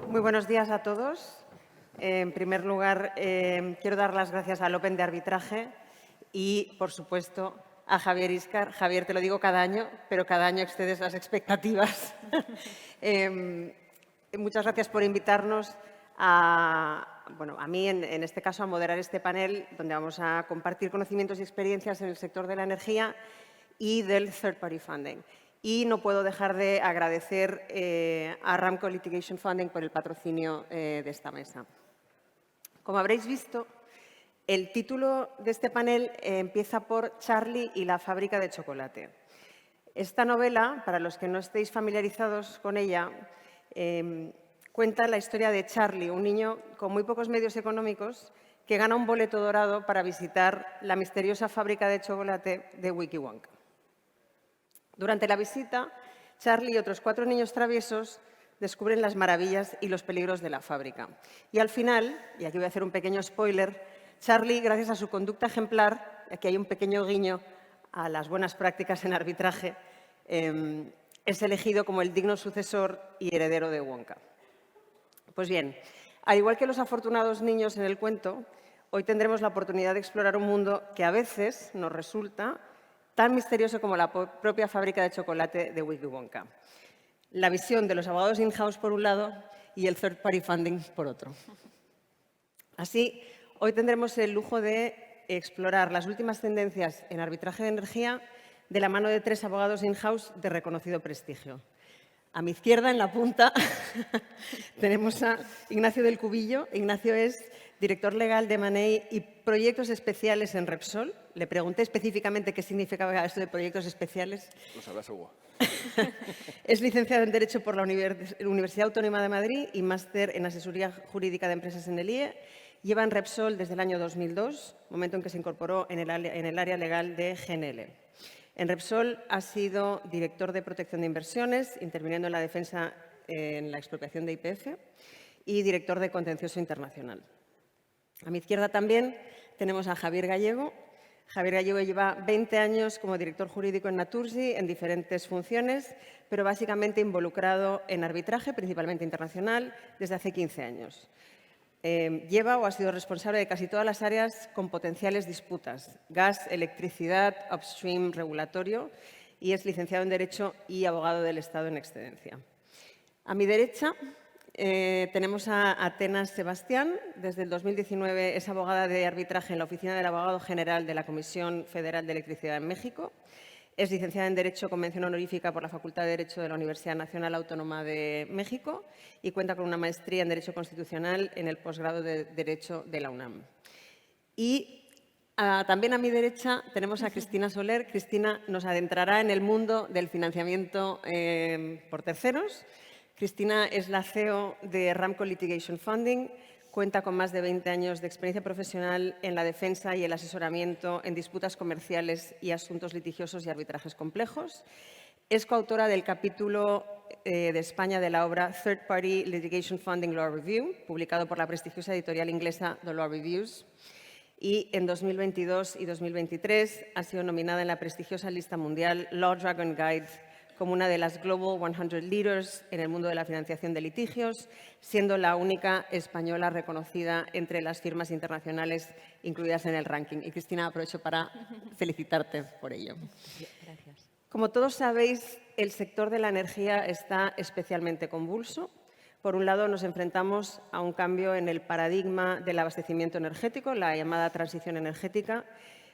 Muy buenos días a todos. En primer lugar, quiero dar las gracias al Open de Arbitraje y, por supuesto, a Javier Íscar. Javier, te lo digo cada año, pero cada año excedes las expectativas. Muchas gracias por invitarnos a mí, en este caso, a moderar este panel donde vamos a compartir conocimientos y experiencias en el sector de la energía y del third party funding. Y no puedo dejar de agradecer a Aramco Litigation Funding por el patrocinio de esta mesa. Como habréis visto, el título de este panel empieza por Charlie y la fábrica de chocolate. Esta novela, para los que no estéis familiarizados con ella, cuenta la historia de Charlie, un niño con muy pocos medios económicos que gana un boleto dorado para visitar la misteriosa fábrica de chocolate de Willy Wonka. Durante la visita, Charlie y otros 4 niños traviesos descubren las maravillas y los peligros de la fábrica. Y al final, y aquí voy a hacer un pequeño spoiler, Charlie, gracias a su conducta ejemplar, aquí hay un pequeño guiño a las buenas prácticas en arbitraje, es elegido como el digno sucesor y heredero de Wonka. Pues bien, al igual que los afortunados niños en el cuento, hoy tendremos la oportunidad de explorar un mundo que a veces nos resulta tan misterioso como la propia fábrica de chocolate de Willy Wonka. La visión de los abogados in-house por un lado y el third party funding por otro. Así, hoy tendremos el lujo de explorar las últimas tendencias en arbitraje de energía de la mano de 3 abogados in-house de reconocido prestigio. A mi izquierda, en la punta, tenemos a Ignacio del Cubillo. Ignacio es director legal de Manei y proyectos especiales en Repsol. Le pregunté específicamente qué significaba esto de proyectos especiales. Lo sabrá seguro. Es licenciado en Derecho por la Universidad Autónoma de Madrid y máster en Asesoría Jurídica de Empresas en el IE. Lleva en Repsol desde el año 2002, momento en que se incorporó en el área legal de GNL. En Repsol ha sido director de protección de inversiones, interviniendo en la defensa en la expropiación de YPF, y director de contencioso internacional. A mi izquierda también tenemos a Javier Gallego. Javier Gallego lleva 20 años como director jurídico en Naturgy en diferentes funciones, pero básicamente involucrado en arbitraje, principalmente internacional, desde hace 15 años. Lleva o ha sido responsable de casi todas las áreas con potenciales disputas: gas, electricidad, upstream, regulatorio, y es licenciado en Derecho y abogado del Estado en excedencia. A mi derecha tenemos a Atenas Sebastián. Desde el 2019 es abogada de arbitraje en la Oficina del Abogado General de la Comisión Federal de Electricidad en México. Es licenciada en Derecho con mención honorífica por la Facultad de Derecho de la Universidad Nacional Autónoma de México y cuenta con una maestría en Derecho Constitucional en el posgrado de Derecho de la UNAM. Y también a mi derecha tenemos a Cristina Soler. Cristina nos adentrará en el mundo del financiamiento por terceros. Cristina es la CEO de Aramco Litigation Funding. Cuenta con más de 20 años de experiencia profesional en la defensa y el asesoramiento en disputas comerciales y asuntos litigiosos y arbitrajes complejos. Es coautora del capítulo de España de la obra Third Party Litigation Funding Law Review, publicado por la prestigiosa editorial inglesa The Law Reviews. Y en 2022 y 2023 ha sido nominada en la prestigiosa lista mundial Law Dragon Guide como una de las Global 100 Leaders en el mundo de la financiación de litigios, siendo la única española reconocida entre las firmas internacionales incluidas en el ranking. Y Cristina, aprovecho para felicitarte por ello. Gracias. Como todos sabéis, el sector de la energía está especialmente convulso. Por un lado, nos enfrentamos a un cambio en el paradigma del abastecimiento energético, la llamada transición energética.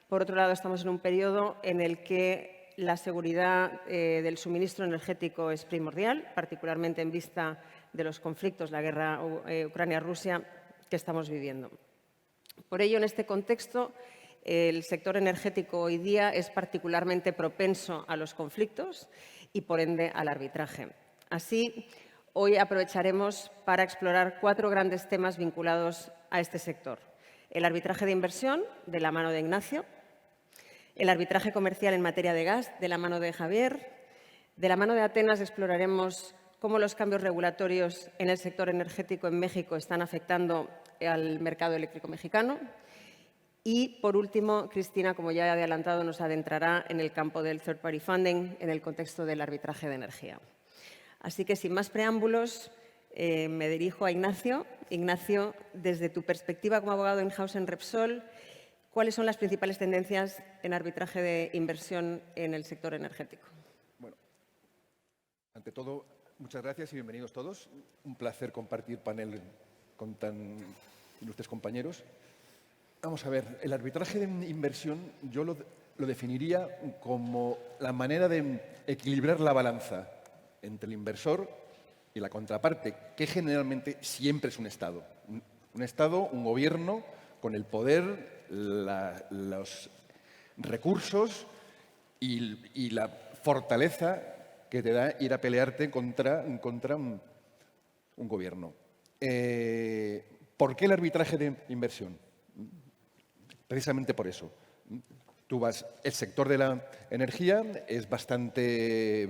Por otro lado, estamos en un periodo en el que la seguridad del suministro energético es primordial, particularmente en vista de los conflictos, la guerra Ucrania-Rusia que estamos viviendo. Por ello, en este contexto, el sector energético hoy día es particularmente propenso a los conflictos y, por ende, al arbitraje. Así, hoy aprovecharemos para explorar 4 grandes temas vinculados a este sector. El arbitraje de inversión, de la mano de Ignacio. El arbitraje comercial en materia de gas, de la mano de Javier. De la mano de Atenas exploraremos cómo los cambios regulatorios en el sector energético en México están afectando al mercado eléctrico mexicano. Y, por último, Cristina, como ya he adelantado, nos adentrará en el campo del third party funding en el contexto del arbitraje de energía. Así que, sin más preámbulos, Me dirijo a Ignacio. Ignacio, desde tu perspectiva como abogado in-house en Repsol, ¿cuáles son las principales tendencias en arbitraje de inversión en el sector energético? Bueno, ante todo, muchas gracias y bienvenidos todos. Un placer compartir panel con tan ilustres compañeros. Vamos a ver, el arbitraje de inversión yo lo definiría como la manera de equilibrar la balanza entre el inversor y la contraparte, que generalmente siempre es un Estado. Un Estado, un gobierno con el poder, los recursos y la fortaleza que te da ir a pelearte contra un gobierno. ¿Por qué el arbitraje de inversión? Precisamente por eso. El sector de la energía es bastante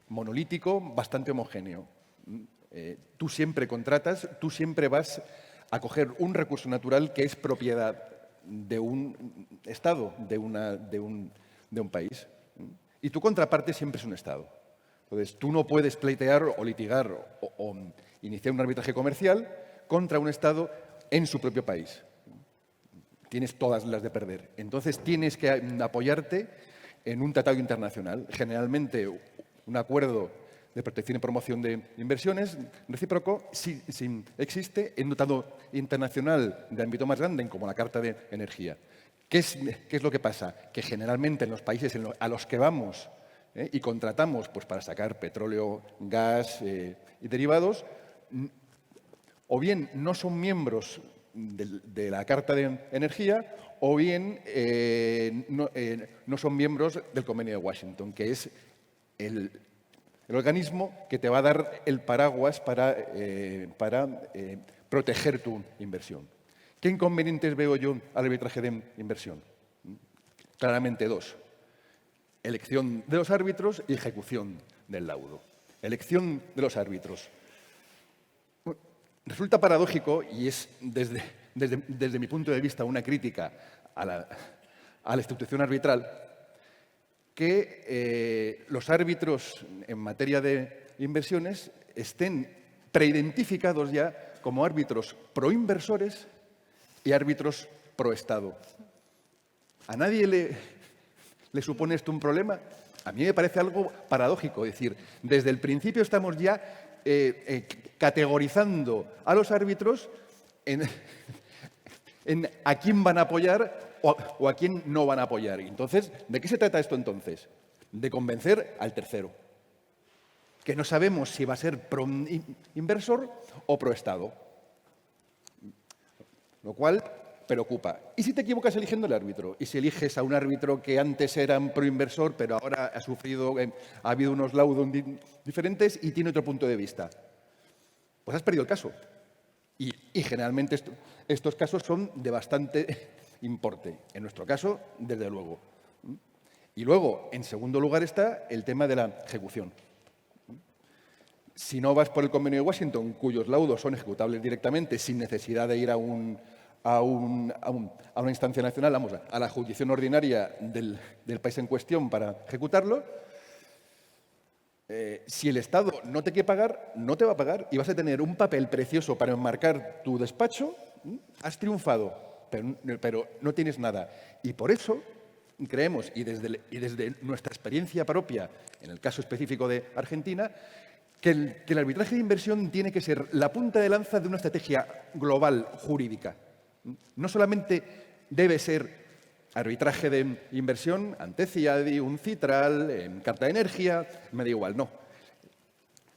monolítico, bastante homogéneo. Tú siempre contratas, tú siempre vas a coger un recurso natural que es propiedad de un Estado, de un país. Y tu contraparte siempre es un Estado. Entonces, tú no puedes pleitear o litigar o iniciar un arbitraje comercial contra un Estado en su propio país. Tienes todas las de perder. Entonces, tienes que apoyarte en un tratado internacional, generalmente un acuerdo de protección y promoción de inversiones recíproco, si existe en un tratado internacional de ámbito más grande, como la Carta de Energía. ¿Qué es lo que pasa? Que generalmente en los países a los que vamos y contratamos pues, para sacar petróleo, gas y derivados, o bien no son miembros de la Carta de Energía o bien no son miembros del Convenio de Washington, que es el organismo que te va a dar el paraguas para proteger tu inversión. ¿Qué inconvenientes veo yo al arbitraje de inversión? Claramente dos. Elección de los árbitros y ejecución del laudo. Elección de los árbitros. Resulta paradójico, y es desde mi punto de vista una crítica a la institución arbitral, que los árbitros en materia de inversiones estén preidentificados ya como árbitros proinversores y árbitros pro-Estado. ¿A nadie le supone esto un problema? A mí me parece algo paradójico. Es decir, desde el principio estamos ya categorizando a los árbitros en a quién van a apoyar o a quién no van a apoyar. Entonces, ¿de qué se trata esto entonces? De convencer al tercero, que no sabemos si va a ser pro-inversor o pro-Estado, lo cual preocupa. ¿Y si te equivocas eligiendo el árbitro? ¿Y si eliges a un árbitro que antes era pro-inversor, pero ahora ha habido unos laudos diferentes y tiene otro punto de vista? Pues has perdido el caso. Y generalmente estos casos son de bastante importe. En nuestro caso, desde luego. Y luego, en segundo lugar, está el tema de la ejecución. Si no vas por el Convenio de Washington, cuyos laudos son ejecutables directamente sin necesidad de ir a una instancia nacional, vamos, a la jurisdicción ordinaria del país en cuestión para ejecutarlo, si el Estado no te quiere pagar, no te va a pagar y vas a tener un papel precioso para enmarcar tu despacho. Has triunfado, pero no tienes nada. Y por eso creemos, y desde nuestra experiencia propia, en el caso específico de Argentina, que el arbitraje de inversión tiene que ser la punta de lanza de una estrategia global jurídica. No solamente debe ser arbitraje de inversión ante CIADI, UNCITRAL, en Carta de Energía, me da igual, no.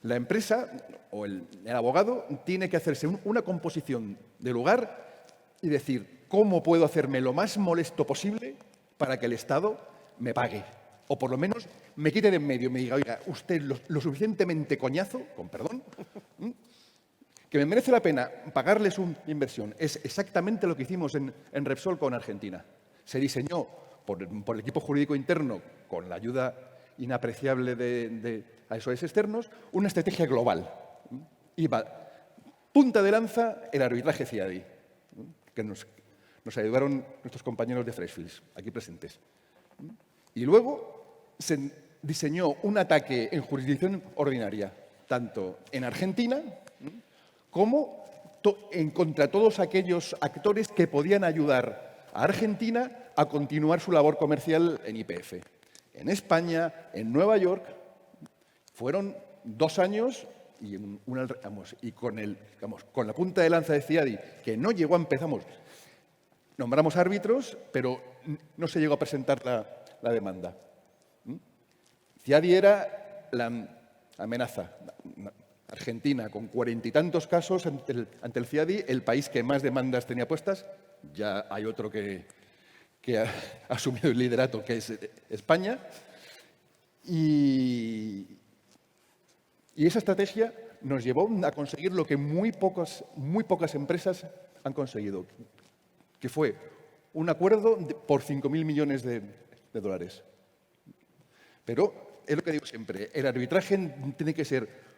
La empresa o el abogado tiene que hacerse una composición de lugar y decir, ¿cómo puedo hacerme lo más molesto posible para que el Estado me pague? O por lo menos me quite de en medio y me diga, oiga, usted lo suficientemente coñazo, con perdón, que me merece la pena pagarle su inversión. Es exactamente lo que hicimos en Repsol con Argentina. Se diseñó por el equipo jurídico interno, con la ayuda inapreciable de asesores externos, una estrategia global. Iba punta de lanza el arbitraje CIADI, que nos ayudaron nuestros compañeros de Freshfields, aquí presentes. Y luego se diseñó un ataque en jurisdicción ordinaria, tanto en Argentina como contra todos aquellos actores que podían ayudar a Argentina a continuar su labor comercial en YPF. En España, en Nueva York, fueron 2 años y con la punta de lanza de CIADI, que no llegó a nombramos árbitros, pero no se llegó a presentar la demanda. CIADI era la amenaza. Argentina, con 40 y tantos casos ante el CIADI, el país que más demandas tenía puestas. Ya hay otro que ha asumido el liderato, que es España. Y esa estrategia nos llevó a conseguir lo que muy pocas empresas han conseguido, que fue un acuerdo por 5.000 millones de dólares. Pero es lo que digo siempre, el arbitraje tiene que ser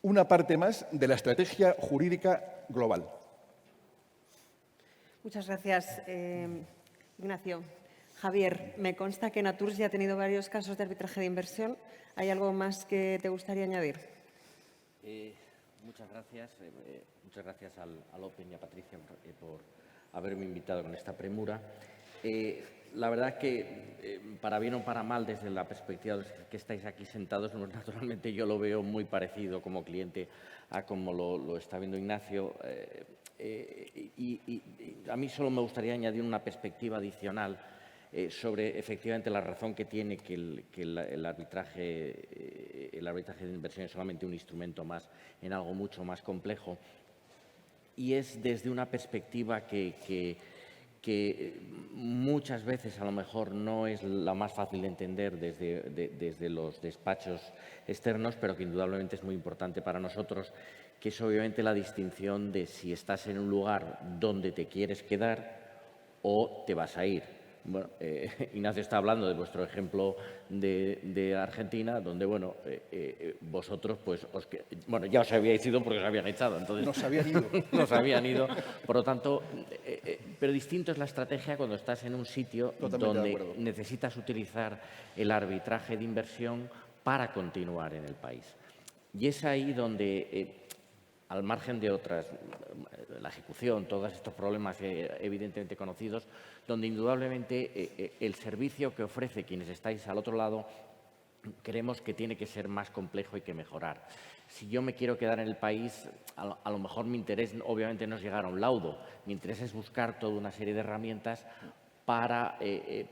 una parte más de la estrategia jurídica global. Muchas gracias, Ignacio. Javier, me consta que Naturgy ha tenido varios casos de arbitraje de inversión. ¿Hay algo más que te gustaría añadir? Muchas gracias. Muchas gracias al Open y a Patricia por haberme invitado con esta premura. La verdad es que, para bien o para mal, desde la perspectiva de los que estáis aquí sentados, naturalmente yo lo veo muy parecido como cliente a como lo está viendo Ignacio. Y a mí solo me gustaría añadir una perspectiva adicional sobre efectivamente la razón que tiene que el arbitraje de inversión es solamente un instrumento más en algo mucho más complejo. Y es desde una perspectiva que muchas veces a lo mejor no es la más fácil de entender desde los despachos externos, pero que indudablemente es muy importante para nosotros, que es obviamente la distinción de si estás en un lugar donde te quieres quedar o te vas a ir. Bueno, Ignacio está hablando de vuestro ejemplo de Argentina, donde, bueno, vosotros, pues, ya os habíais ido porque os habían echado. Entonces, Nos habían ido. Nos habían ido. Por lo tanto, pero distinto es la estrategia cuando estás en un sitio donde necesitas utilizar el arbitraje de inversión para continuar en el país. Y es ahí donde, al margen de otras, la ejecución, todos estos problemas evidentemente conocidos, donde indudablemente el servicio que ofrece quienes estáis al otro lado creemos que tiene que ser más complejo y que mejorar. Si yo me quiero quedar en el país, a lo mejor mi interés obviamente no es llegar a un laudo, mi interés es buscar toda una serie de herramientas para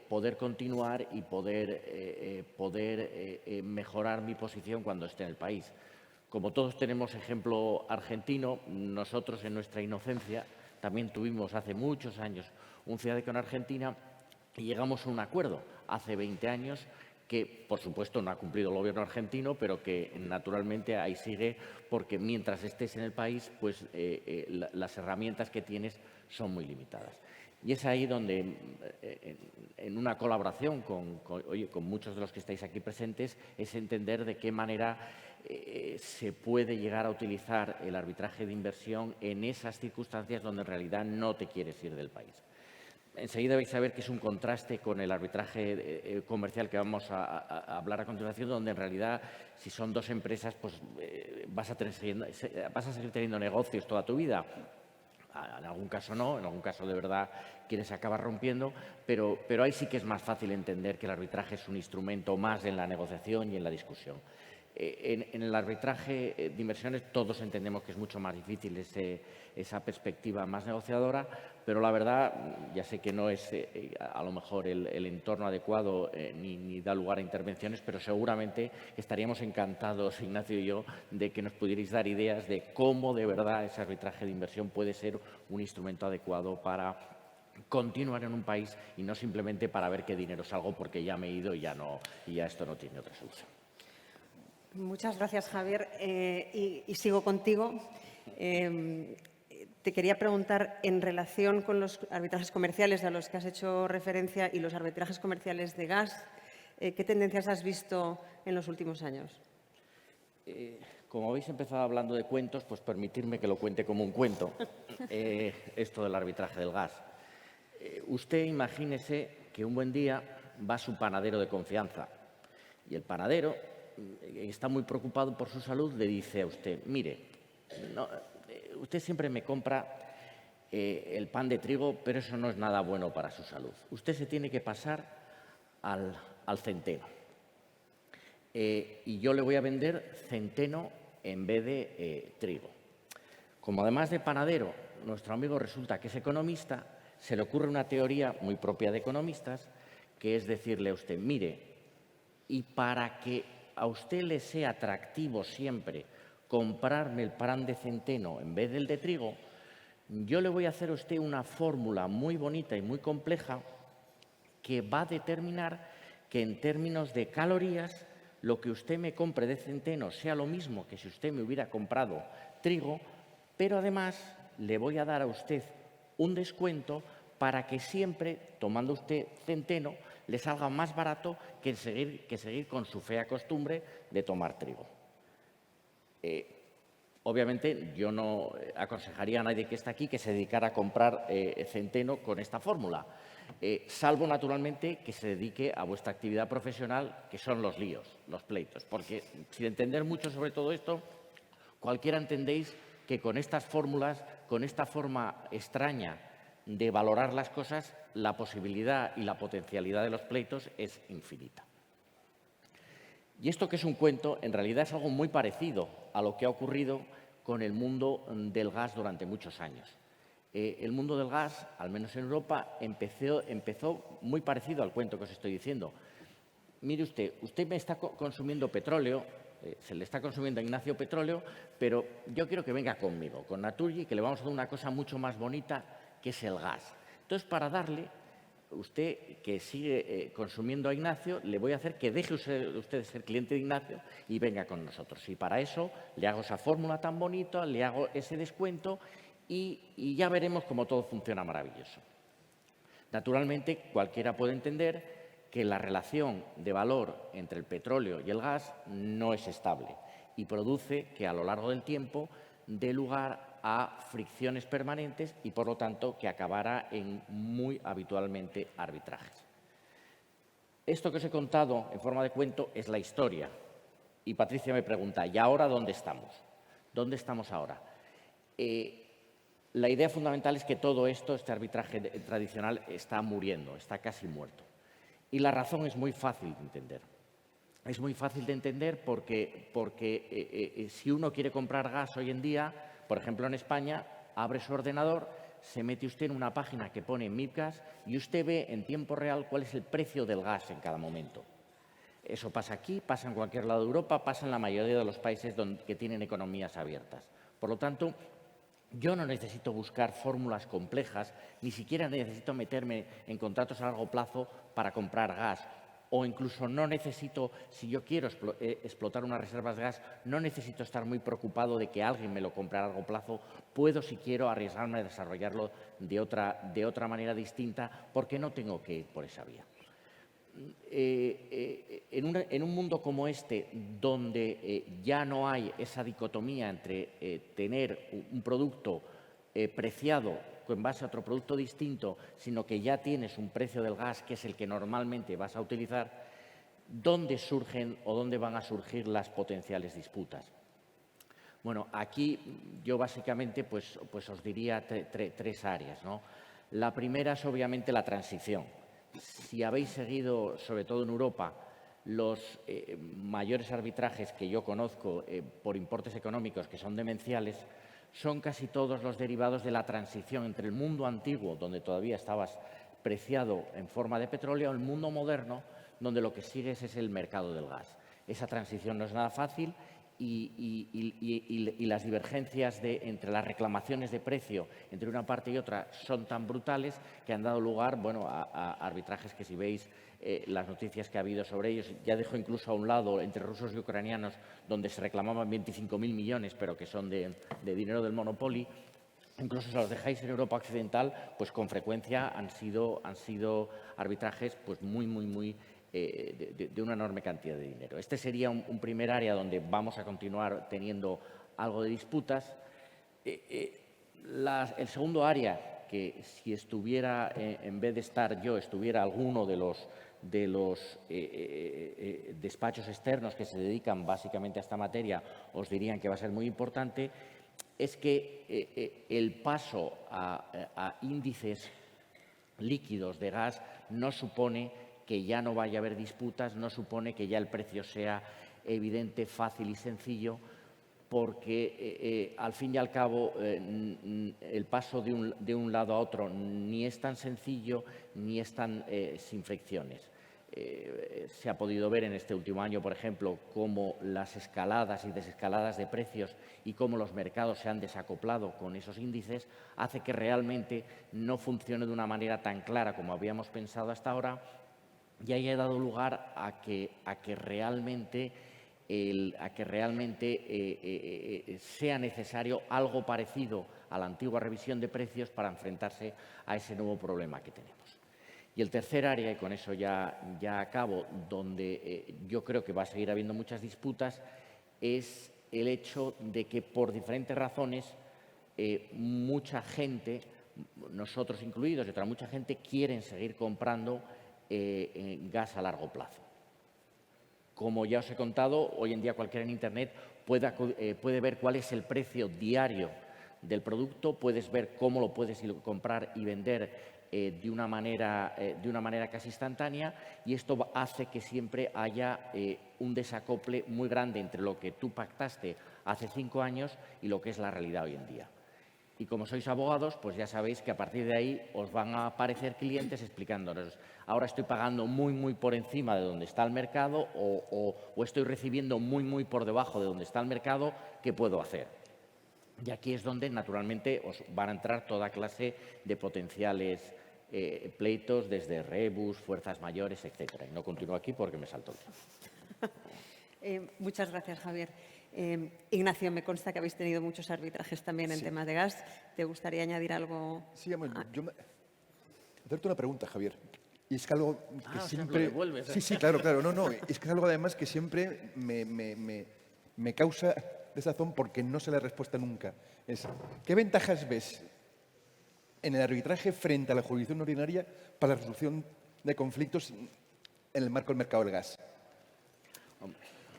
poder continuar y poder mejorar mi posición cuando esté en el país. Como todos tenemos ejemplo argentino, nosotros en nuestra inocencia también tuvimos hace muchos años un CIADI con Argentina y llegamos a un acuerdo hace 20 años que, por supuesto, no ha cumplido el gobierno argentino, pero que naturalmente ahí sigue porque mientras estés en el país, pues las herramientas que tienes son muy limitadas. Y es ahí donde, en una colaboración con muchos de los que estáis aquí presentes, es entender de qué manera se puede llegar a utilizar el arbitraje de inversión en esas circunstancias donde en realidad no te quieres ir del país. Enseguida vais a ver que es un contraste con el arbitraje comercial que vamos a hablar a continuación, donde en realidad, si son dos empresas, pues vas a seguir teniendo negocios toda tu vida. En algún caso no, en algún caso de verdad quieres acabar rompiendo, pero ahí sí que es más fácil entender que el arbitraje es un instrumento más en la negociación y en la discusión. En el arbitraje de inversiones todos entendemos que es mucho más difícil esa perspectiva más negociadora, pero la verdad, ya sé que no es a lo mejor el entorno adecuado ni da lugar a intervenciones, pero seguramente estaríamos encantados, Ignacio y yo, de que nos pudierais dar ideas de cómo de verdad ese arbitraje de inversión puede ser un instrumento adecuado para continuar en un país y no simplemente para ver qué dinero salgo porque ya me he ido y ya esto no tiene otra solución. Muchas gracias, Javier. Y sigo contigo. Te quería preguntar, en relación con los arbitrajes comerciales a los que has hecho referencia y los arbitrajes comerciales de gas, ¿qué tendencias has visto en los últimos años? Como habéis empezado hablando de cuentos, pues permitirme que lo cuente como un cuento, esto del arbitraje del gas. Usted imagínese que un buen día va a su panadero de confianza y el panadero está muy preocupado por su salud, le dice a usted, mire, usted siempre me compra el pan de trigo, pero eso no es nada bueno para su salud. Usted se tiene que pasar al centeno. Y yo le voy a vender centeno en vez de trigo. Como además de panadero, nuestro amigo resulta que es economista, se le ocurre una teoría muy propia de economistas, que es decirle a usted, mire, y para que a usted le sea atractivo siempre comprarme el pan de centeno en vez del de trigo, yo le voy a hacer a usted una fórmula muy bonita y muy compleja que va a determinar que en términos de calorías lo que usted me compre de centeno sea lo mismo que si usted me hubiera comprado trigo, pero además le voy a dar a usted un descuento para que siempre, tomando usted centeno, le salga más barato que seguir con su fea costumbre de tomar trigo. Obviamente, yo no aconsejaría a nadie que está aquí que se dedicara a comprar centeno con esta fórmula, salvo, naturalmente, que se dedique a vuestra actividad profesional, que son los líos, los pleitos. Porque, sin entender mucho sobre todo esto, cualquiera entendéis que con estas fórmulas, con esta forma extraña de valorar las cosas, la posibilidad y la potencialidad de los pleitos es infinita. Y esto que es un cuento, en realidad es algo muy parecido a lo que ha ocurrido con el mundo del gas durante muchos años. El mundo del gas, al menos en Europa, empezó muy parecido al cuento que os estoy diciendo. Mire usted me está consumiendo petróleo, se le está consumiendo a Ignacio petróleo, pero yo quiero que venga conmigo, con Naturgy, que le vamos a dar una cosa mucho más bonita, que es el gas. Entonces, para darle, usted que sigue consumiendo a Ignacio, le voy a hacer que deje usted de ser cliente de Ignacio y venga con nosotros. Y para eso le hago esa fórmula tan bonita, le hago ese descuento y ya veremos cómo todo funciona maravilloso. Naturalmente, cualquiera puede entender que la relación de valor entre el petróleo y el gas no es estable y produce que a lo largo del tiempo dé lugar a fricciones permanentes y, por lo tanto, que acabará en muy habitualmente arbitrajes. Esto que os he contado en forma de cuento es la historia. Y Patricia me pregunta, ¿y ahora dónde estamos? ¿Dónde estamos ahora? La idea fundamental es que todo esto, este arbitraje tradicional, está muriendo, está casi muerto. Y la razón es muy fácil de entender. Es muy fácil de entender porque si uno quiere comprar gas hoy en día, por ejemplo en España, abre su ordenador, se mete usted en una página que pone MIPGAS y usted ve en tiempo real cuál es el precio del gas en cada momento. Eso pasa aquí, pasa en cualquier lado de Europa, pasa en la mayoría de los países que tienen economías abiertas. Por lo tanto, yo no necesito buscar fórmulas complejas, ni siquiera necesito meterme en contratos a largo plazo para comprar gas. O incluso no necesito, si yo quiero explotar unas reservas de gas, no necesito estar muy preocupado de que alguien me lo compre a largo plazo. Puedo, si quiero, arriesgarme a desarrollarlo de otra manera distinta porque no tengo que ir por esa vía. En un mundo como este, donde ya no hay esa dicotomía entre tener un producto preciado en base a otro producto distinto, sino que ya tienes un precio del gas que es el que normalmente vas a utilizar, ¿dónde surgen o dónde van a surgir las potenciales disputas? Bueno, aquí yo básicamente pues os diría tres áreas, ¿no? La primera es obviamente la transición. Si habéis seguido, sobre todo en Europa, los mayores arbitrajes que yo conozco por importes económicos que son demenciales, son casi todos los derivados de la transición entre el mundo antiguo, donde todavía estabas preciado en forma de petróleo, al mundo moderno, donde lo que sigues es el mercado del gas. Esa transición no es nada fácil y las divergencias entre las reclamaciones de precio entre una parte y otra son tan brutales que han dado lugar a arbitrajes que, si veis las noticias que ha habido sobre ellos, ya dejo incluso a un lado entre rusos y ucranianos, donde se reclamaban 25.000 millones, pero que son de dinero del Monopoly. Incluso si los dejáis en Europa occidental, pues con frecuencia han sido arbitrajes pues muy de una enorme cantidad de dinero. Este sería un primer área donde vamos a continuar teniendo algo de disputas. El segundo área, que si estuviera, en vez de estar yo, estuviera alguno de despachos externos que se dedican básicamente a esta materia os dirían que va a ser muy importante, es que el paso a índices líquidos de gas no supone que ya no vaya a haber disputas, no supone que ya el precio sea evidente, fácil y sencillo, porque al fin y al cabo el paso de un lado a otro ni es tan sencillo ni es tan sin fricciones. Se ha podido ver en este último año, por ejemplo, cómo las escaladas y desescaladas de precios y cómo los mercados se han desacoplado con esos índices, hace que realmente no funcione de una manera tan clara como habíamos pensado hasta ahora y haya dado lugar a que realmente sea necesario algo parecido a la antigua revisión de precios para enfrentarse a ese nuevo problema que tenemos. Y el tercer área, y con eso ya acabo, donde yo creo que va a seguir habiendo muchas disputas, es el hecho de que por diferentes razones mucha gente, nosotros incluidos y otra mucha gente, quieren seguir comprando gas a largo plazo. Como ya os he contado, hoy en día cualquiera en Internet puede ver cuál es el precio diario del producto, puedes ver cómo lo puedes comprar y vender de una manera casi instantánea, y esto hace que siempre haya un desacople muy grande entre lo que tú pactaste hace 5 años y lo que es la realidad hoy en día. Y como sois abogados, pues ya sabéis que a partir de ahí os van a aparecer clientes explicándonos: ahora estoy pagando muy por encima de donde está el mercado o estoy recibiendo muy por debajo de donde está el mercado, ¿qué puedo hacer? Y aquí es donde naturalmente os van a entrar toda clase de potenciales pleitos, desde rebus, fuerzas mayores, etcétera. Y no continúo aquí porque me salto el tiempo. Muchas gracias, Javier. Ignacio, me consta que habéis tenido muchos arbitrajes también en temas de gas. ¿Te gustaría añadir algo? Sí, hacerte una pregunta, Javier. Y es que algo que siempre... Sí, claro. No, es que es algo además que siempre me causa desazón porque no sé la respuesta nunca. ¿Qué ventajas ves en el arbitraje frente a la jurisdicción ordinaria para la resolución de conflictos en el marco del mercado del gas?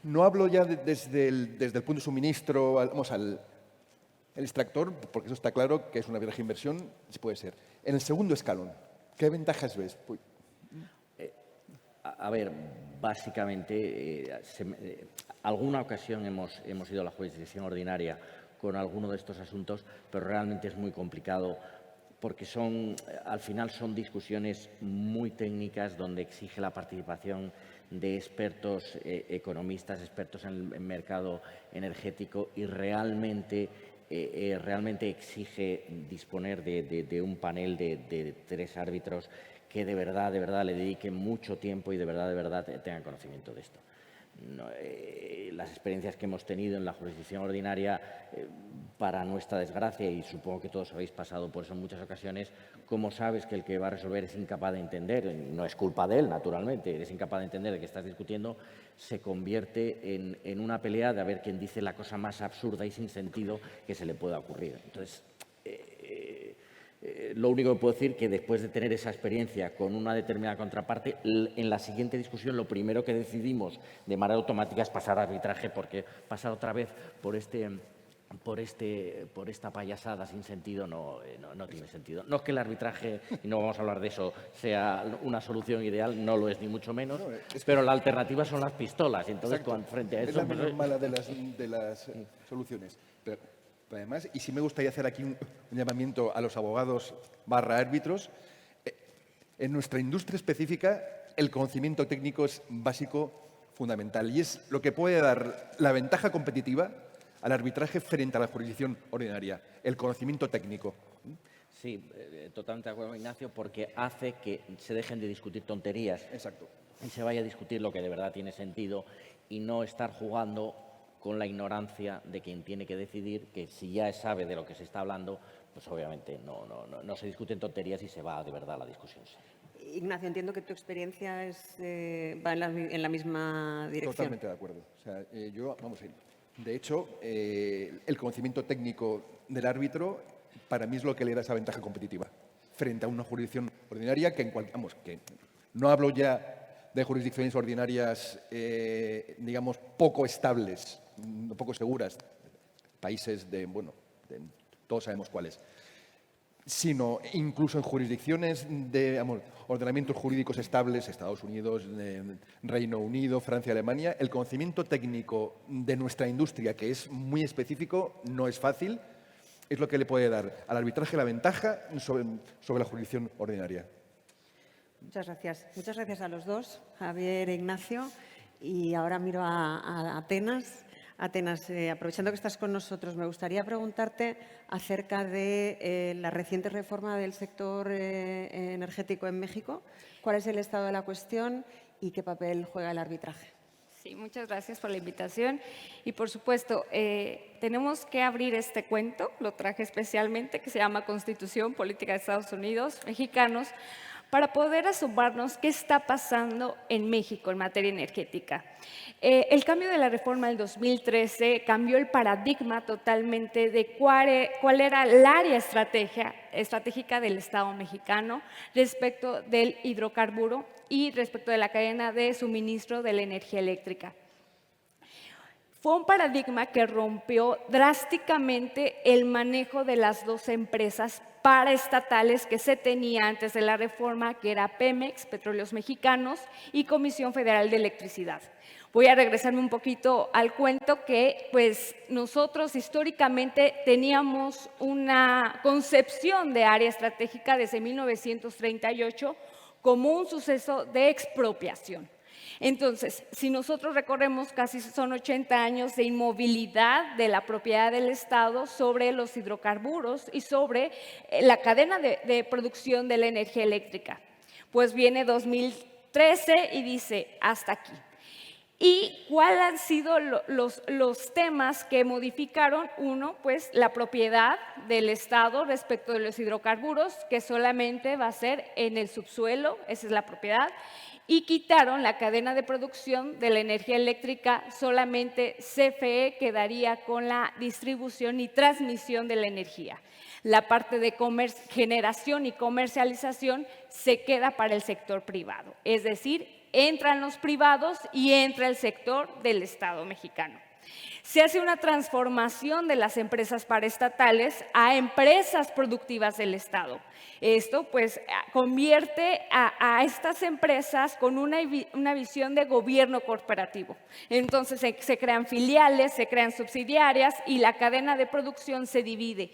No hablo ya desde el punto de suministro, al extractor, porque eso está claro que es una vieja inversión, sí puede ser. En el segundo escalón, ¿qué ventajas ves? A ver, básicamente, alguna ocasión hemos ido a la jurisdicción ordinaria con alguno de estos asuntos, pero realmente es muy complicado porque al final son discusiones muy técnicas donde exige la participación de expertos economistas, expertos en el mercado energético, y realmente exige disponer de un panel de 3 árbitros que de verdad le dediquen mucho tiempo y de verdad tengan conocimiento de esto. Las experiencias que hemos tenido en la jurisdicción ordinaria, para nuestra desgracia, y supongo que todos habéis pasado por eso en muchas ocasiones, como sabes que el que va a resolver es incapaz de entender, no es culpa de él, naturalmente, eres incapaz de entender de qué estás discutiendo, se convierte en una pelea de a ver quién dice la cosa más absurda y sin sentido que se le pueda ocurrir. Entonces, lo único que puedo decir es que después de tener esa experiencia con una determinada contraparte, en la siguiente discusión lo primero que decidimos de manera automática es pasar a arbitraje, porque pasar otra vez por esta payasada sin sentido no tiene sentido. No es que el arbitraje, y no vamos a hablar de eso, sea una solución ideal, no lo es ni mucho menos, pero la alternativa son las pistolas. Entonces, frente a eso... Es la menos mala de las soluciones. Pero además, y sí me gustaría hacer aquí un llamamiento a los abogados /árbitros, en nuestra industria específica el conocimiento técnico es básico, fundamental, y es lo que puede dar la ventaja competitiva al arbitraje frente a la jurisdicción ordinaria, el conocimiento técnico. Sí, totalmente de acuerdo, Ignacio, porque hace que se dejen de discutir tonterías. Exacto. Y se vaya a discutir lo que de verdad tiene sentido y no estar jugando con la ignorancia de quien tiene que decidir, que si ya sabe de lo que se está hablando, pues obviamente no se discuten tonterías y se va de verdad a la discusión. Ignacio, entiendo que tu experiencia va en la misma dirección. Totalmente de acuerdo. O sea, de hecho, el conocimiento técnico del árbitro para mí es lo que le da esa ventaja competitiva frente a una jurisdicción ordinaria que no hablo ya de jurisdicciones ordinarias, digamos, poco estables, poco seguras, países bueno, todos sabemos cuáles, sino incluso en jurisdicciones de ordenamientos jurídicos estables, Estados Unidos, Reino Unido, Francia, Alemania, el conocimiento técnico de nuestra industria, que es muy específico, no es fácil, es lo que le puede dar al arbitraje la ventaja sobre la jurisdicción ordinaria. Muchas gracias. Muchas gracias a los dos, Javier e Ignacio. Y ahora miro a Atenas. Atenas, aprovechando que estás con nosotros, me gustaría preguntarte acerca de la reciente reforma del sector energético en México. ¿Cuál es el estado de la cuestión y qué papel juega el arbitraje? Sí, muchas gracias por la invitación. Y, por supuesto, tenemos que abrir este cuento, lo traje especialmente, que se llama Constitución Política de Estados Unidos Mexicanos, para poder asombrarnos qué está pasando en México en materia energética. El cambio de la reforma del 2013 cambió el paradigma totalmente de cuál era el área estratégica del Estado mexicano respecto del hidrocarburo y respecto de la cadena de suministro de la energía eléctrica. Fue un paradigma que rompió drásticamente el manejo de las dos empresas paraestatales que se tenía antes de la reforma, que era Pemex, Petróleos Mexicanos, y Comisión Federal de Electricidad. Voy a regresarme un poquito al cuento que pues, nosotros históricamente teníamos una concepción de área estratégica desde 1938 como un suceso de expropiación. Entonces, si nosotros recorremos casi son 80 años de inmovilidad de la propiedad del Estado sobre los hidrocarburos y sobre la cadena de producción de la energía eléctrica, pues viene 2013 y dice hasta aquí. ¿Y cuáles han sido los temas que modificaron? Uno, pues la propiedad del Estado respecto de los hidrocarburos, que solamente va a ser en el subsuelo, esa es la propiedad, y quitaron la cadena de producción de la energía eléctrica, solamente CFE quedaría con la distribución y transmisión de la energía. La parte de generación y comercialización se queda para el sector privado, es decir, entran los privados y entra el sector del Estado mexicano. Se hace una transformación de las empresas paraestatales a empresas productivas del Estado. Esto pues convierte a estas empresas con una visión de gobierno corporativo. Entonces se crean filiales, se crean subsidiarias y la cadena de producción se divide.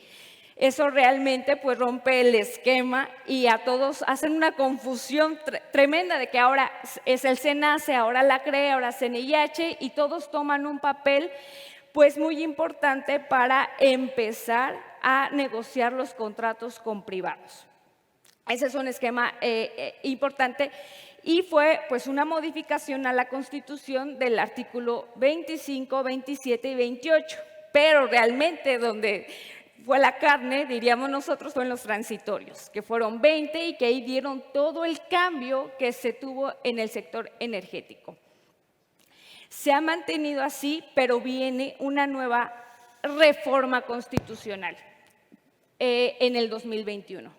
Eso realmente pues rompe el esquema y a todos hacen una confusión tremenda de que ahora es el SENACE, ahora la CRE, ahora CNIH y todos toman un papel pues muy importante para empezar a negociar los contratos con privados. Ese es un esquema importante y fue pues una modificación a la Constitución del artículo 25, 27 y 28, pero realmente donde fue la carne, diríamos nosotros, fue en los transitorios, que fueron 20 y que ahí dieron todo el cambio que se tuvo en el sector energético. Se ha mantenido así, pero viene una nueva reforma constitucional en el 2021.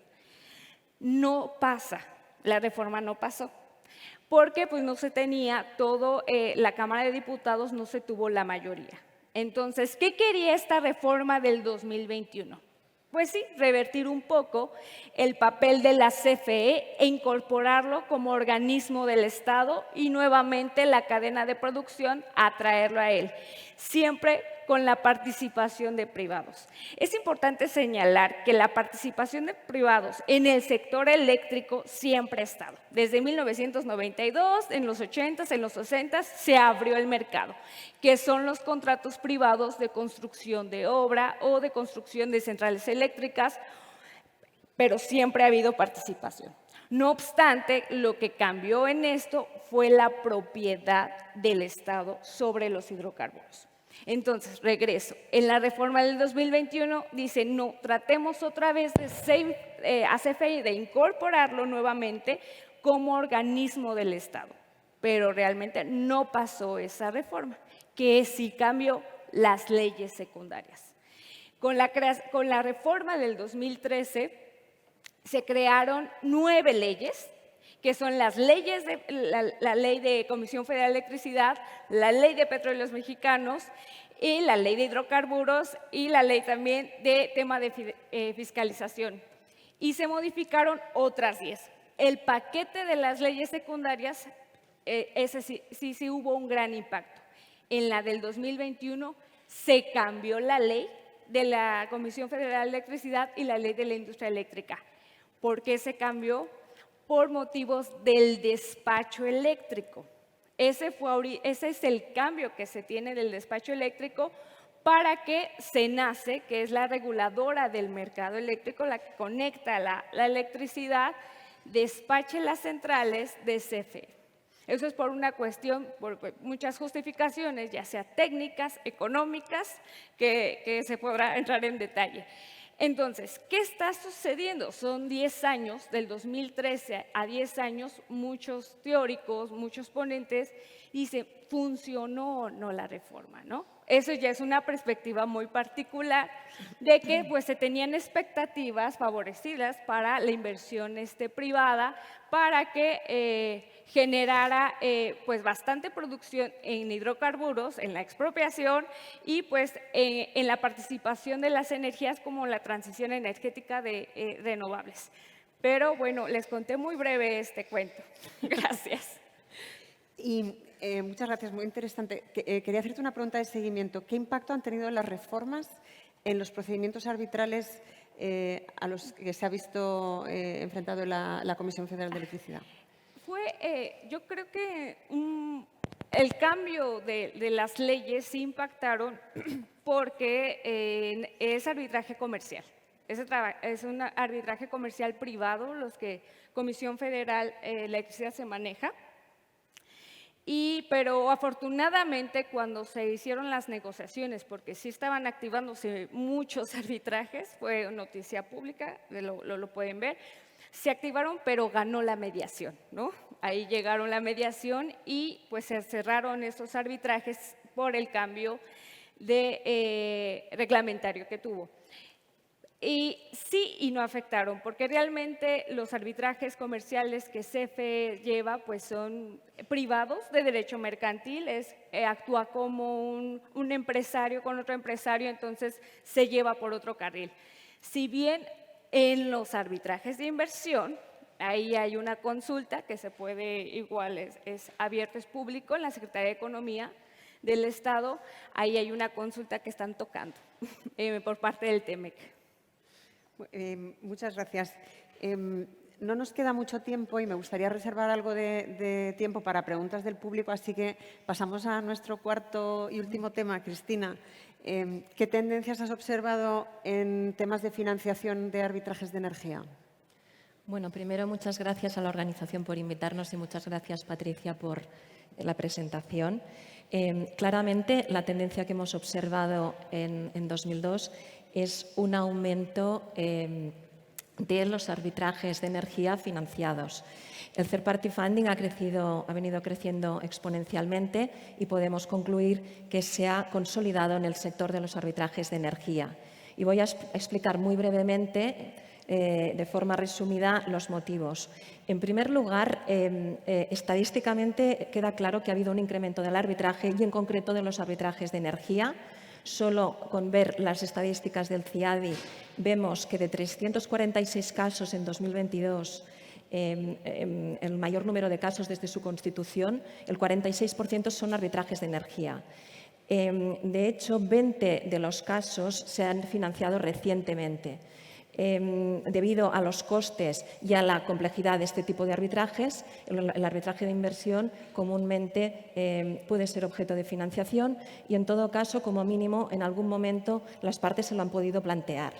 No pasa, la reforma no pasó, porque pues no se tenía todo, la Cámara de Diputados no se tuvo la mayoría. Entonces, ¿qué quería esta reforma del 2021? Pues sí, revertir un poco el papel de la CFE e incorporarlo como organismo del Estado y nuevamente la cadena de producción atraerlo a él, siempre con la participación de privados. Es importante señalar que la participación de privados en el sector eléctrico siempre ha estado. Desde 1992, en los 80s, en los 60s, se abrió el mercado, que son los contratos privados de construcción de obra o de construcción de centrales eléctricas, pero siempre ha habido participación. No obstante, lo que cambió en esto fue la propiedad del Estado sobre los hidrocarburos. Entonces, regreso. En la reforma del 2021 dice, no, tratemos otra vez a CFE de incorporarlo nuevamente como organismo del Estado. Pero realmente no pasó esa reforma, que sí cambió las leyes secundarias. Con la reforma del 2013 se crearon 9 leyes que son las leyes, la Ley de Comisión Federal de Electricidad, la Ley de Petróleos Mexicanos y la Ley de Hidrocarburos y la ley también de tema de fiscalización. Y se modificaron otras 10. El paquete de las leyes secundarias, ese sí hubo un gran impacto. En la del 2021 se cambió la ley de la Comisión Federal de Electricidad y la ley de la industria eléctrica. ¿Por qué se cambió? Por motivos del despacho eléctrico. Ese es el cambio que se tiene del despacho eléctrico para que CENACE, que es la reguladora del mercado eléctrico, la que conecta la electricidad, despache las centrales de CFE. Eso es por una cuestión, por muchas justificaciones, ya sea técnicas, económicas, que se podrá entrar en detalle. Entonces, ¿qué está sucediendo? Son 10 años, del 2013 a 10 años, muchos teóricos, muchos ponentes dicen, ¿funcionó o no la reforma, no? Eso ya es una perspectiva muy particular de que pues, se tenían expectativas favorecidas para la inversión privada, para que generara pues, bastante producción en hidrocarburos, en la expropiación y pues, en la participación de las energías como la transición energética de renovables. Pero bueno, les conté muy breve este cuento. Gracias. Y muchas gracias, muy interesante. Quería hacerte una pregunta de seguimiento. ¿Qué impacto han tenido las reformas en los procedimientos arbitrales a los que se ha visto enfrentado la Comisión Federal de Electricidad? Yo creo que el cambio de las leyes sí impactaron porque es arbitraje comercial. Es un arbitraje comercial privado, los que Comisión Federal de Electricidad se maneja. Pero afortunadamente cuando se hicieron las negociaciones, porque sí estaban activándose muchos arbitrajes, fue noticia pública, lo pueden ver, se activaron pero ganó la mediación, ¿no? Ahí llegaron la mediación y pues se cerraron esos arbitrajes por el cambio de reglamentario que tuvo. Y sí y no afectaron, porque realmente los arbitrajes comerciales que CFE lleva pues son privados de derecho mercantil, actúa como un empresario con otro empresario, entonces se lleva por otro carril. Si bien en los arbitrajes de inversión, ahí hay una consulta que se puede, igual es abierto, es público, en la Secretaría de Economía del Estado, ahí hay una consulta que están tocando por parte del TEMEC. Muchas gracias. No nos queda mucho tiempo y me gustaría reservar algo de tiempo para preguntas del público, así que pasamos a nuestro cuarto y último tema. Cristina, ¿qué tendencias has observado en temas de financiación de arbitrajes de energía? Bueno, primero, muchas gracias a la organización por invitarnos y muchas gracias, Patricia, por la presentación. Claramente, la tendencia que hemos observado en 2002 es un aumento de los arbitrajes de energía financiados. El third party funding ha venido creciendo exponencialmente y podemos concluir que se ha consolidado en el sector de los arbitrajes de energía. Y voy a explicar muy brevemente, de forma resumida, los motivos. En primer lugar, estadísticamente queda claro que ha habido un incremento del arbitraje y en concreto de los arbitrajes de energía. Solo con ver las estadísticas del CIADI vemos que de 346 casos en 2022, el mayor número de casos desde su constitución, el 46% son arbitrajes de energía. De hecho, 20 de los casos se han financiado recientemente. Debido a los costes y a la complejidad de este tipo de arbitrajes, el arbitraje de inversión comúnmente puede ser objeto de financiación y, en todo caso, como mínimo, en algún momento las partes se lo han podido plantear.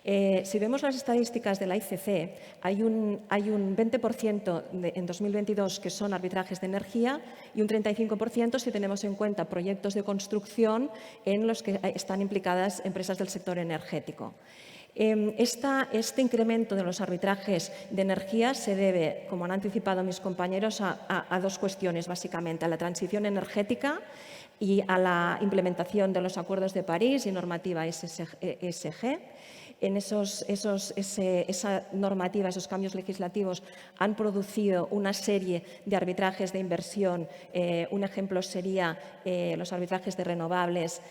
Si vemos las estadísticas de la ICC, hay un 20% en 2022 que son arbitrajes de energía y un 35% si tenemos en cuenta proyectos de construcción en los que están implicadas empresas del sector energético. Este incremento de los arbitrajes de energía se debe, como han anticipado mis compañeros, a dos cuestiones, básicamente, a la transición energética y a la implementación de los acuerdos de París y normativa ESG. Esa normativa, esos cambios legislativos han producido una serie de arbitrajes de inversión. Un ejemplo sería los arbitrajes de renovables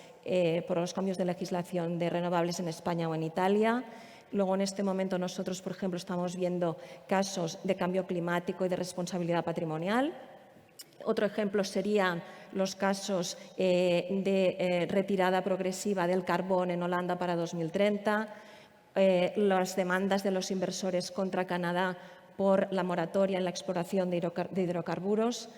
por los cambios de legislación de renovables en España o en Italia. Luego, en este momento, nosotros, por ejemplo, estamos viendo casos de cambio climático y de responsabilidad patrimonial. Otro ejemplo serían los casos de retirada progresiva del carbón en Holanda para 2030, las demandas de los inversores contra Canadá por la moratoria en la exploración de hidrocarburos.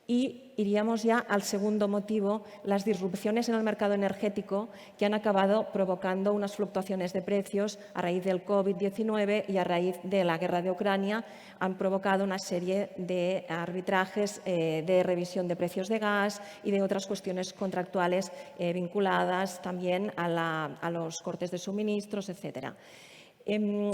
Y iríamos ya al segundo motivo, las disrupciones en el mercado energético que han acabado provocando unas fluctuaciones de precios a raíz del COVID-19 y a raíz de la guerra de Ucrania. Han provocado una serie de arbitrajes de revisión de precios de gas y de otras cuestiones contractuales vinculadas también a los cortes de suministros, etc. En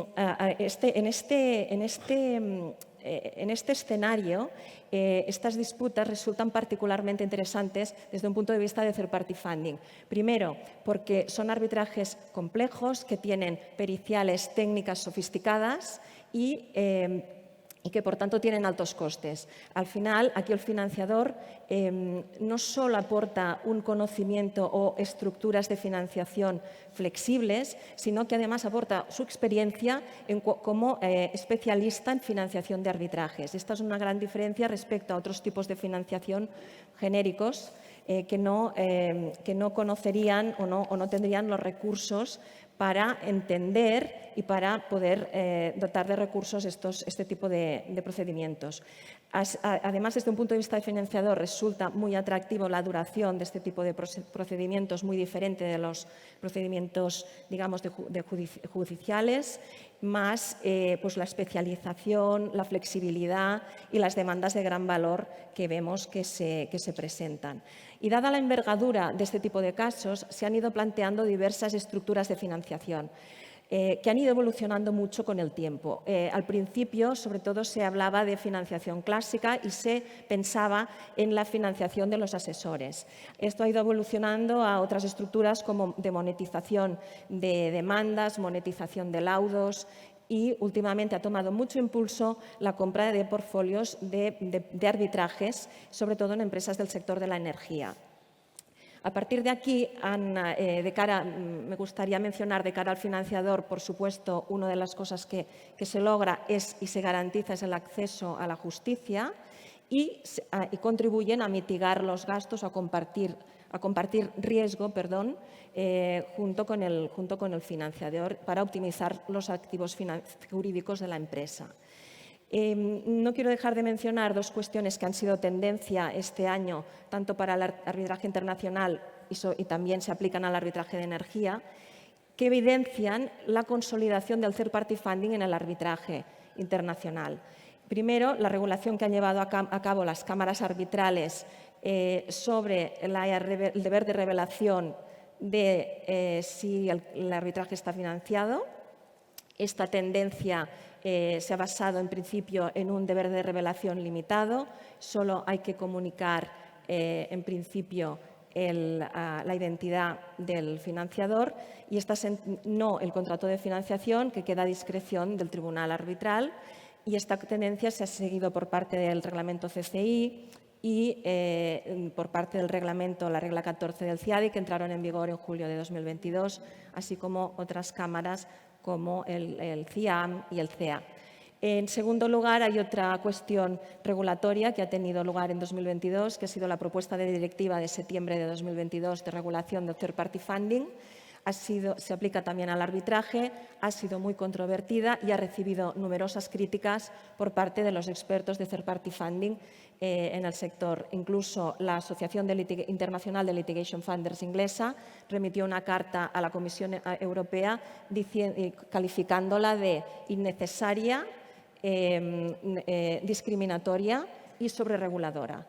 este escenario, estas disputas resultan particularmente interesantes desde un punto de vista de third party funding. Primero, porque son arbitrajes complejos que tienen periciales técnicas sofisticadas y que, por tanto, tienen altos costes. Al final, aquí el financiador no solo aporta un conocimiento o estructuras de financiación flexibles, sino que además aporta su experiencia como especialista en financiación de arbitrajes. Esta es una gran diferencia respecto a otros tipos de financiación genéricos que no conocerían o no tendrían los recursos para entender y para poder dotar de recursos este tipo de procedimientos. Además, desde un punto de vista de financiador, resulta muy atractivo la duración de este tipo de procedimientos, muy diferente de los procedimientos, digamos, judiciales, más pues la especialización, la flexibilidad y las demandas de gran valor que vemos que se presentan. Y dada la envergadura de este tipo de casos, se han ido planteando diversas estructuras de financiación que han ido evolucionando mucho con el tiempo. Al principio, sobre todo, se hablaba de financiación clásica y se pensaba en la financiación de los asesores. Esto ha ido evolucionando a otras estructuras como de monetización de demandas, monetización de laudos, y últimamente ha tomado mucho impulso la compra de portfolios de arbitrajes, sobre todo en empresas del sector de la energía. A partir de aquí, me gustaría mencionar de cara al financiador, por supuesto, una de las cosas que se logra y se garantiza es el acceso a la justicia y contribuyen a mitigar los gastos, a compartir riesgo, junto con el financiador para optimizar los activos jurídicos de la empresa. No quiero dejar de mencionar dos cuestiones que han sido tendencia este año, tanto para el arbitraje internacional y también se aplican al arbitraje de energía, que evidencian la consolidación del third party funding en el arbitraje internacional. Primero, la regulación que han llevado a cabo las cámaras arbitrales sobre el deber de revelación de si el arbitraje está financiado. Esta tendencia se ha basado en principio en un deber de revelación limitado. Solo hay que comunicar en principio la identidad del financiador y no el contrato de financiación, que queda a discreción del tribunal arbitral. Y esta tendencia se ha seguido por parte del reglamento CCI y por parte del reglamento, la regla 14 del CIADI, que entraron en vigor en julio de 2022, así como otras cámaras como el CIAM y el CEA. En segundo lugar, hay otra cuestión regulatoria que ha tenido lugar en 2022, que ha sido la propuesta de directiva de septiembre de 2022 de regulación del third party funding. Se aplica también al arbitraje, ha sido muy controvertida y ha recibido numerosas críticas por parte de los expertos de third party funding en el sector. Incluso la Asociación Internacional de Litigation Funders inglesa remitió una carta a la Comisión Europea calificándola de innecesaria, discriminatoria y sobrereguladora.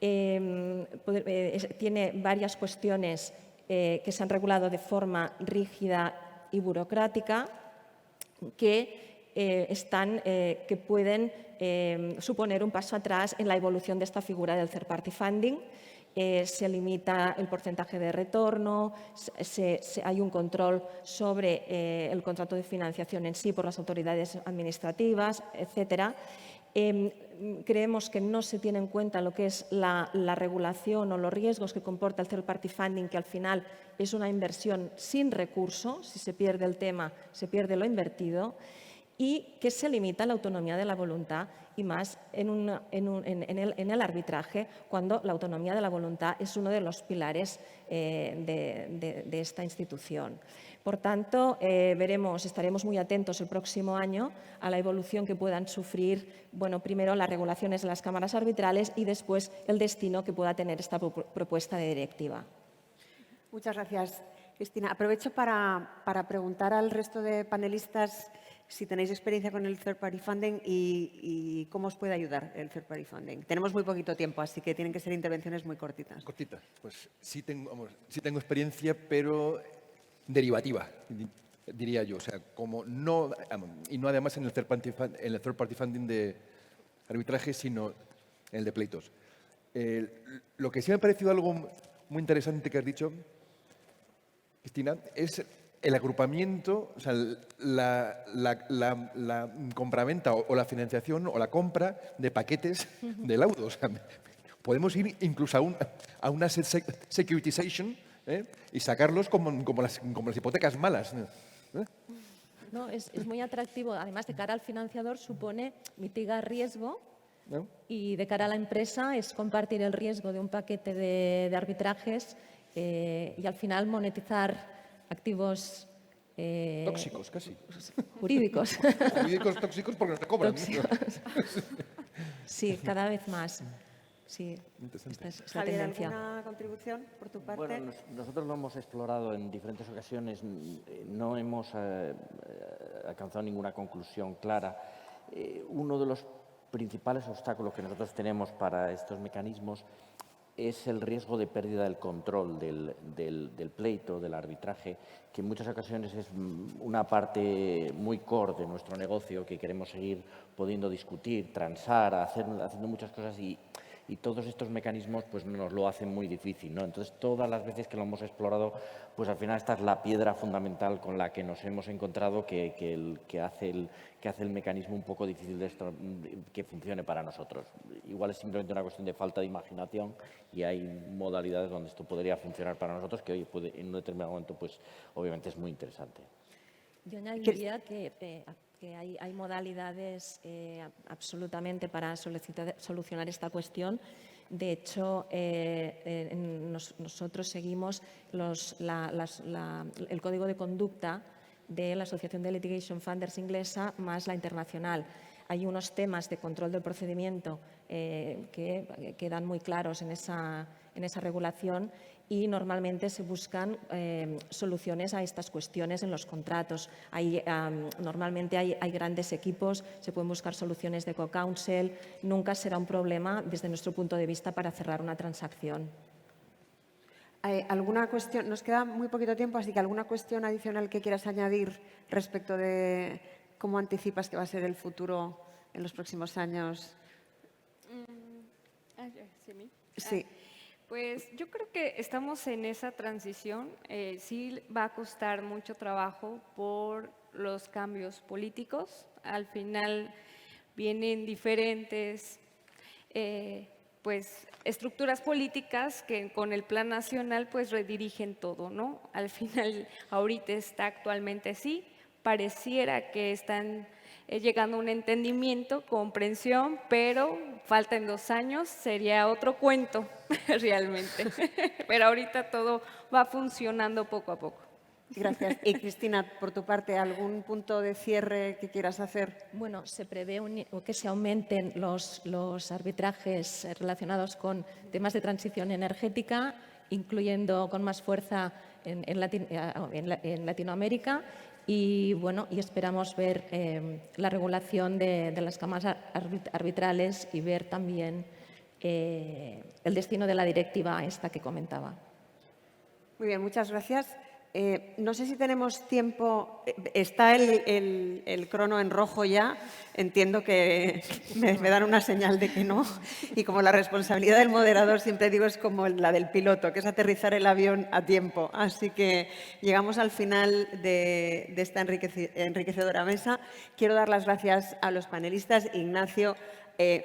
Tiene varias cuestiones que se han regulado de forma rígida y burocrática, que pueden suponer un paso atrás en la evolución de esta figura del third party funding. Se limita el porcentaje de retorno, hay un control sobre el contrato de financiación en sí por las autoridades administrativas, etcétera. Creemos que no se tiene en cuenta lo que es la regulación o los riesgos que comporta el third party funding, que al final es una inversión sin recurso. Si se pierde el tema, se pierde lo invertido, y que se limita la autonomía de la voluntad, y más en el arbitraje, cuando la autonomía de la voluntad es uno de los pilares de esta institución. Por tanto, estaremos muy atentos el próximo año a la evolución que puedan sufrir, primero las regulaciones de las cámaras arbitrales y después el destino que pueda tener esta propuesta de directiva. Muchas gracias, Cristina. Aprovecho para preguntar al resto de panelistas si tenéis experiencia con el third party funding y cómo os puede ayudar el third party funding. Tenemos muy poquito tiempo, así que tienen que ser intervenciones muy cortitas. Cortita. Pues sí tengo experiencia, pero derivativa, diría yo. O sea, y no además en el third party funding de arbitraje, sino en el de pleitos. Lo que sí me ha parecido algo muy interesante que has dicho, Cristina, es el agrupamiento, o sea, la compraventa o la financiación o la compra de paquetes de laudos. O sea, podemos ir incluso a una securitization y sacarlos como las hipotecas malas. No, es muy atractivo. Además, de cara al financiador supone mitigar riesgo, ¿No? y de cara a la empresa es compartir el riesgo de un paquete de arbitrajes y al final monetizar activos Tóxicos, casi. jurídicos. Jurídicos tóxicos porque no te cobran. Sí, cada vez más. Sí, Interesante. esta es la Javier, tendencia. ¿alguna contribución por tu parte? Bueno, nosotros lo hemos explorado en diferentes ocasiones, no hemos alcanzado ninguna conclusión clara. Uno de los principales obstáculos que nosotros tenemos para estos mecanismos es el riesgo de pérdida del control del pleito, del arbitraje, que en muchas ocasiones es una parte muy core de nuestro negocio, que queremos seguir pudiendo discutir, transar, haciendo muchas cosas y todos estos mecanismos pues nos lo hacen muy difícil, ¿no? Entonces, todas las veces que lo hemos explorado, pues al final esta es la piedra fundamental con la que nos hemos encontrado que hace el mecanismo un poco difícil que funcione para nosotros. Igual es simplemente una cuestión de falta de imaginación y hay modalidades donde esto podría funcionar para nosotros que hoy en un determinado momento pues obviamente es muy interesante. Yo añadiría que hay modalidades absolutamente para solucionar esta cuestión. De hecho, nosotros seguimos el código de conducta de la Asociación de Litigation Funders inglesa más la internacional. Hay unos temas de control del procedimiento que quedan muy claros en esa regulación y normalmente se buscan soluciones a estas cuestiones en los contratos. Normalmente hay grandes equipos, se pueden buscar soluciones de co-counsel. Nunca será un problema desde nuestro punto de vista para cerrar una transacción. ¿Alguna cuestión? Nos queda muy poquito tiempo, así que ¿alguna cuestión adicional que quieras añadir respecto de cómo anticipas que va a ser el futuro en los próximos años? Sí. Pues yo creo que estamos en esa transición. Sí va a costar mucho trabajo por los cambios políticos. Al final vienen diferentes estructuras políticas que con el plan nacional pues redirigen todo, ¿no? Al final, ahorita está actualmente sí, pareciera que están llegando a un entendimiento, comprensión, pero faltan 2 años, sería otro cuento realmente. Pero ahorita todo va funcionando poco a poco. Gracias. Y Cristina, por tu parte, ¿algún punto de cierre que quieras hacer? Bueno, se prevé que se aumenten los arbitrajes relacionados con temas de transición energética, incluyendo con más fuerza en Latinoamérica. Y esperamos ver la regulación de las cámaras arbitrales y ver también el destino de la directiva esta que comentaba. Muy bien, muchas gracias. No sé si tenemos tiempo. Está el crono en rojo ya. Entiendo que me dan una señal de que no. Y como la responsabilidad del moderador, siempre digo, es como la del piloto, que es aterrizar el avión a tiempo. Así que llegamos al final de esta enriquecedora mesa. Quiero dar las gracias a los panelistas. Ignacio,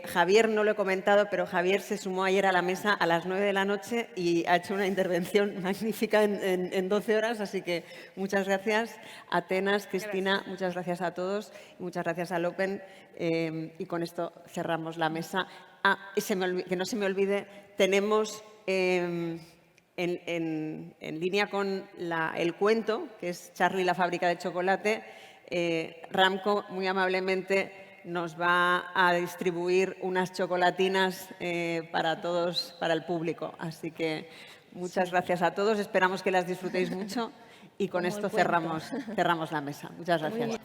Javier no lo he comentado, pero Javier se sumó ayer a la mesa a las 9 de la noche y ha hecho una intervención magnífica en 12 horas, así que muchas gracias. Atenas, Cristina, muchas gracias a todos y muchas gracias al Open. Y con esto cerramos la mesa. Que no se me olvide, tenemos en línea con el cuento, que es Charlie la fábrica de chocolate, Ramco muy amablemente nos va a distribuir unas chocolatinas para todos, para el público. Así que muchas gracias a todos. Esperamos que las disfrutéis mucho y con esto cerramos la mesa. Muchas gracias.